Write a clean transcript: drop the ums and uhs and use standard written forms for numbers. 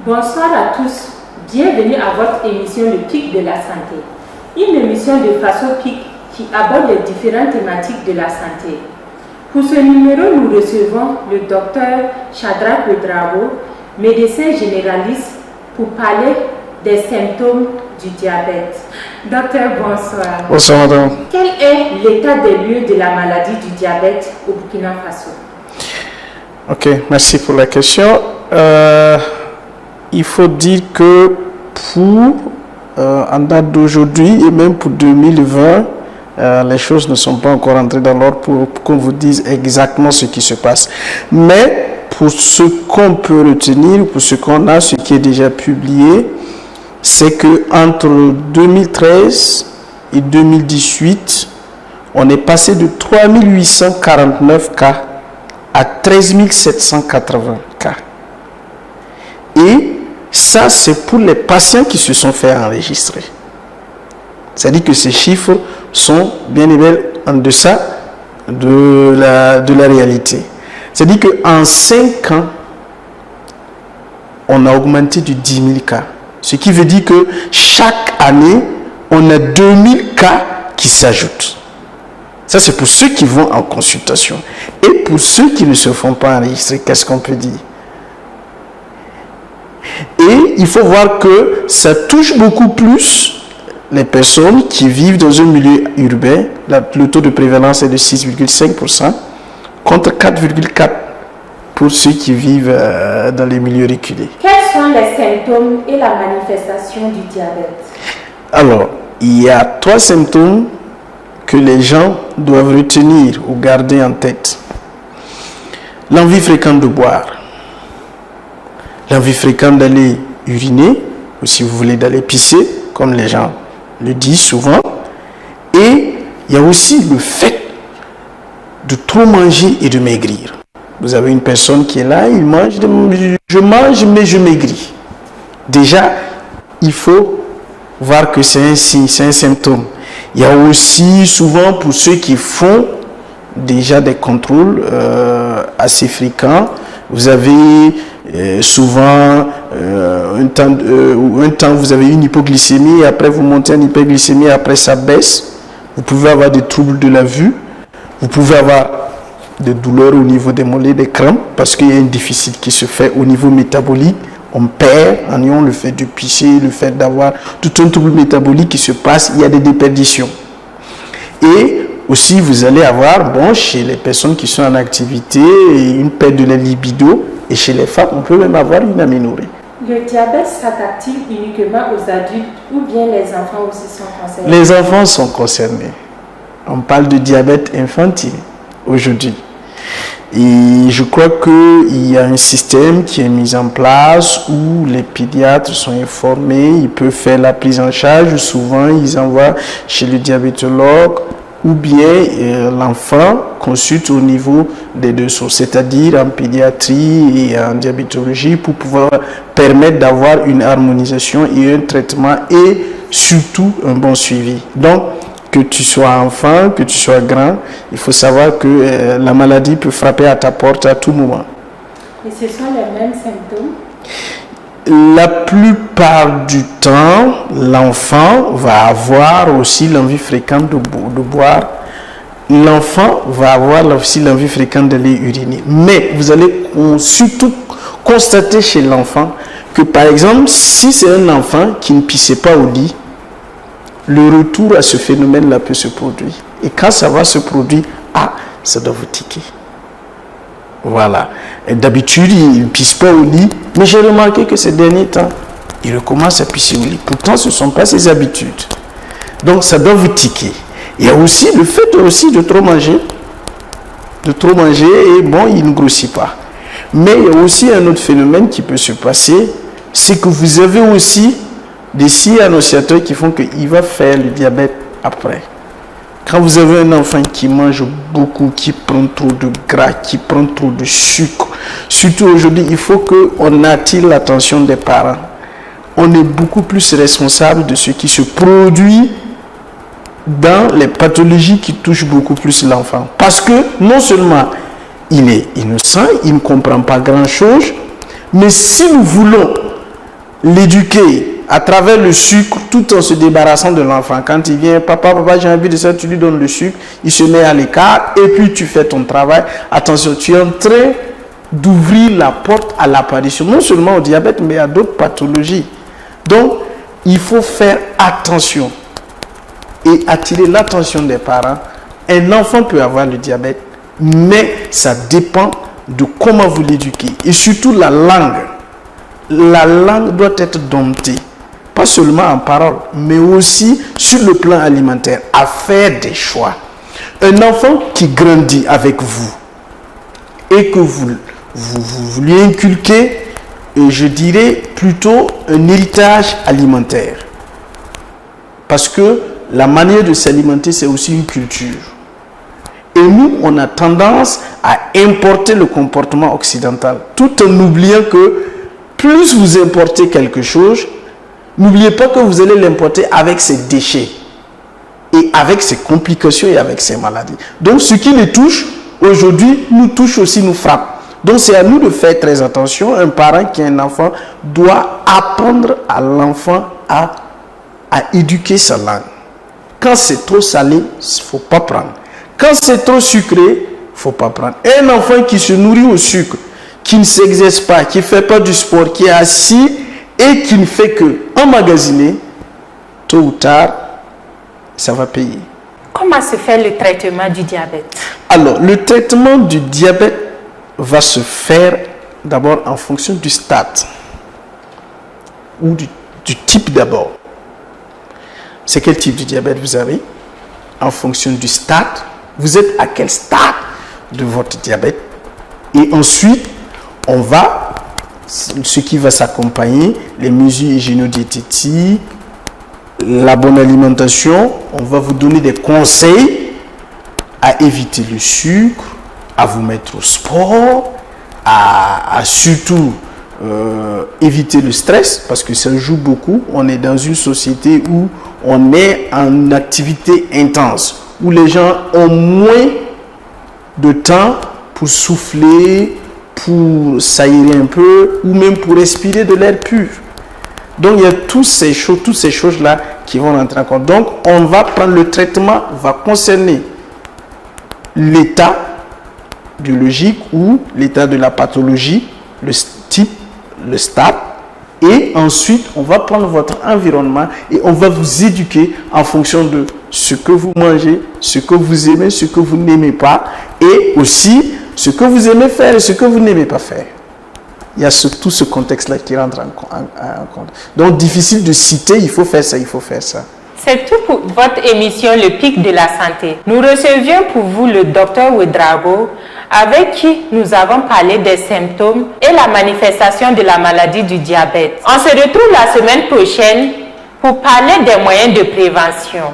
Bonsoir à tous, bienvenue à votre émission Le Pic de la Santé. Une émission de Faso Pic qui aborde les différentes thématiques de la santé. Pour ce numéro, nous recevons le docteur Shadrack Ouedraogo, médecin généraliste, pour parler des symptômes du diabète. Docteur, bonsoir. Bonsoir, madame. Quel est l'état des lieux de la maladie du diabète au Burkina Faso? Ok, merci pour la question. Il faut dire que en date d'aujourd'hui et même pour 2020, les choses ne sont pas encore entrées dans l'ordre pour qu'on vous dise exactement ce qui se passe. Mais pour ce qu'on peut retenir, pour ce qu'on a, ce qui est déjà publié, c'est que entre 2013 et 2018, on est passé de 3849 cas à 13 780 cas. Et ça, c'est pour les patients qui se sont fait enregistrer. C'est-à-dire que ces chiffres sont bien et bien en deçà de la réalité. C'est-à-dire qu'en 5 ans, on a augmenté de 10 000 cas. Ce qui veut dire que chaque année, on a 2000 cas qui s'ajoutent. Ça, c'est pour ceux qui vont en consultation. Et pour ceux qui ne se font pas enregistrer, qu'est-ce qu'on peut dire? Et il faut voir que ça touche beaucoup plus les personnes qui vivent dans un milieu urbain. Le taux de prévalence est de 6,5% contre 4,4% pour ceux qui vivent dans les milieux reculés. Quels sont les symptômes et la manifestation du diabète? Alors, il y a 3 symptômes que les gens doivent retenir ou garder en tête. L'envie fréquente de boire, l'envie fréquente d'aller uriner, ou si vous voulez d'aller pisser, comme les gens le disent souvent. Et il y a aussi le fait de trop manger et de maigrir. Vous avez une personne qui est là, il mange, je mange mais je maigris. Déjà, il faut voir que c'est un signe, c'est un symptôme. Il y a aussi souvent pour ceux qui font déjà des contrôles assez fréquents, vous avez souvent un temps vous avez une hypoglycémie et après vous montez en hyperglycémie et après ça baisse. Vous pouvez avoir des troubles de la vue, vous pouvez avoir des douleurs au niveau des mollets, des crampes parce qu'il y a un déficit qui se fait au niveau métabolique. On perd en ayant le fait de pisser, le fait d'avoir tout un trouble métabolique qui se passe, il y a des déperditions. Et aussi, vous allez avoir, chez les personnes qui sont en activité, une perte de la libido. Et chez les femmes, on peut même avoir une aménorrhée. Le diabète s'attaque-t-il uniquement aux adultes ou bien les enfants aussi sont concernés? Les enfants sont concernés. On parle de diabète infantile aujourd'hui. Et je crois qu'il y a un système qui est mis en place où les pédiatres sont informés, ils peuvent faire la prise en charge. Souvent, ils envoient chez le diabétologue ou bien l'enfant consulte au niveau des 2 sources, c'est-à-dire en pédiatrie et en diabétologie pour pouvoir permettre d'avoir une harmonisation et un traitement et surtout un bon suivi. Donc, que tu sois enfant, que tu sois grand, il faut savoir que la maladie peut frapper à ta porte à tout moment. Et ce sont les mêmes symptômes? La plupart du temps, l'enfant va avoir aussi l'envie fréquente de boire. L'enfant va avoir aussi l'envie fréquente d'aller uriner. Mais vous allez surtout constater chez l'enfant que, par exemple, si c'est un enfant qui ne pissait pas au lit, le retour à ce phénomène-là peut se produire. Et quand ça va se produire, ça doit vous tiquer. Voilà. Et d'habitude, il ne pisse pas au lit, mais j'ai remarqué que ces derniers temps, il recommence à pisser au lit. Pourtant, ce ne sont pas ses habitudes. Donc, ça doit vous tiquer. Il y a aussi le fait aussi de trop manger. De trop manger et il ne grossit pas. Mais il y a aussi un autre phénomène qui peut se passer, c'est que vous avez aussi des signes annonciateurs qui font qu'il va faire le diabète après. Quand vous avez un enfant qui mange beaucoup, qui prend trop de gras, qui prend trop de sucre, surtout aujourd'hui, il faut qu'on attire l'attention des parents. On est beaucoup plus responsable de ce qui se produit dans les pathologies qui touchent beaucoup plus l'enfant. Parce que non seulement il est innocent, il ne comprend pas grand-chose, mais si nous voulons l'éduquer à travers le sucre tout en se débarrassant de l'enfant. Quand il vient, papa, j'ai envie de ça, tu lui donnes le sucre, il se met à l'écart et puis tu fais ton travail. Attention, tu es en train d'ouvrir la porte à l'apparition, non seulement au diabète, mais à d'autres pathologies. Donc, il faut faire attention et attirer l'attention des parents. Un enfant peut avoir le diabète, mais ça dépend de comment vous l'éduquez. Et surtout la langue. La langue doit être domptée, pas seulement en parole, mais aussi sur le plan alimentaire, à faire des choix. Un enfant qui grandit avec vous et que vous lui inculquez, je dirais plutôt un héritage alimentaire. Parce que la manière de s'alimenter, c'est aussi une culture. Et nous, on a tendance à importer le comportement occidental, tout en oubliant que plus vous importez quelque chose, n'oubliez pas que vous allez l'importer avec ses déchets, et avec ses complications et avec ses maladies. Donc, ce qui les touche, aujourd'hui, nous touche aussi, nous frappe. Donc, c'est à nous de faire très attention. Un parent qui a un enfant doit apprendre à l'enfant à éduquer sa langue. Quand c'est trop salé, il ne faut pas prendre. Quand c'est trop sucré, il ne faut pas prendre. Un enfant qui se nourrit au sucre, qui ne s'exerce pas, qui ne fait pas du sport, qui est assis et qui ne fait que emmagasiner, tôt ou tard, ça va payer. Comment se fait le traitement du diabète? Alors, le traitement du diabète va se faire d'abord en fonction du stade ou du type d'abord. C'est quel type de diabète vous avez? En fonction du stade, vous êtes à quel stade de votre diabète? Et ensuite, on va, ce qui va s'accompagner, les mesures hygiéno-diététiques, la bonne alimentation, on va vous donner des conseils à éviter le sucre, à vous mettre au sport, à surtout éviter le stress, parce que ça joue beaucoup. On est dans une société où on est en activité intense, où les gens ont moins de temps pour souffler, pour s'aérer un peu, ou même pour respirer de l'air pur. Donc, il y a toutes ces choses-là qui vont rentrer en compte. Donc, on va prendre le traitement, va concerner l'état biologique ou l'état de la pathologie, le type, le stade, et ensuite, on va prendre votre environnement et on va vous éduquer en fonction de ce que vous mangez, ce que vous aimez, ce que vous n'aimez pas, et aussi ce que vous aimez faire et ce que vous n'aimez pas faire. Il y a tout ce contexte-là qui rentre en compte. Donc, difficile de citer, il faut faire ça, il faut faire ça. C'est tout pour votre émission Le Pic de la Santé. Nous recevions pour vous le Dr Ouedraogo, avec qui nous avons parlé des symptômes et la manifestation de la maladie du diabète. On se retrouve la semaine prochaine pour parler des moyens de prévention.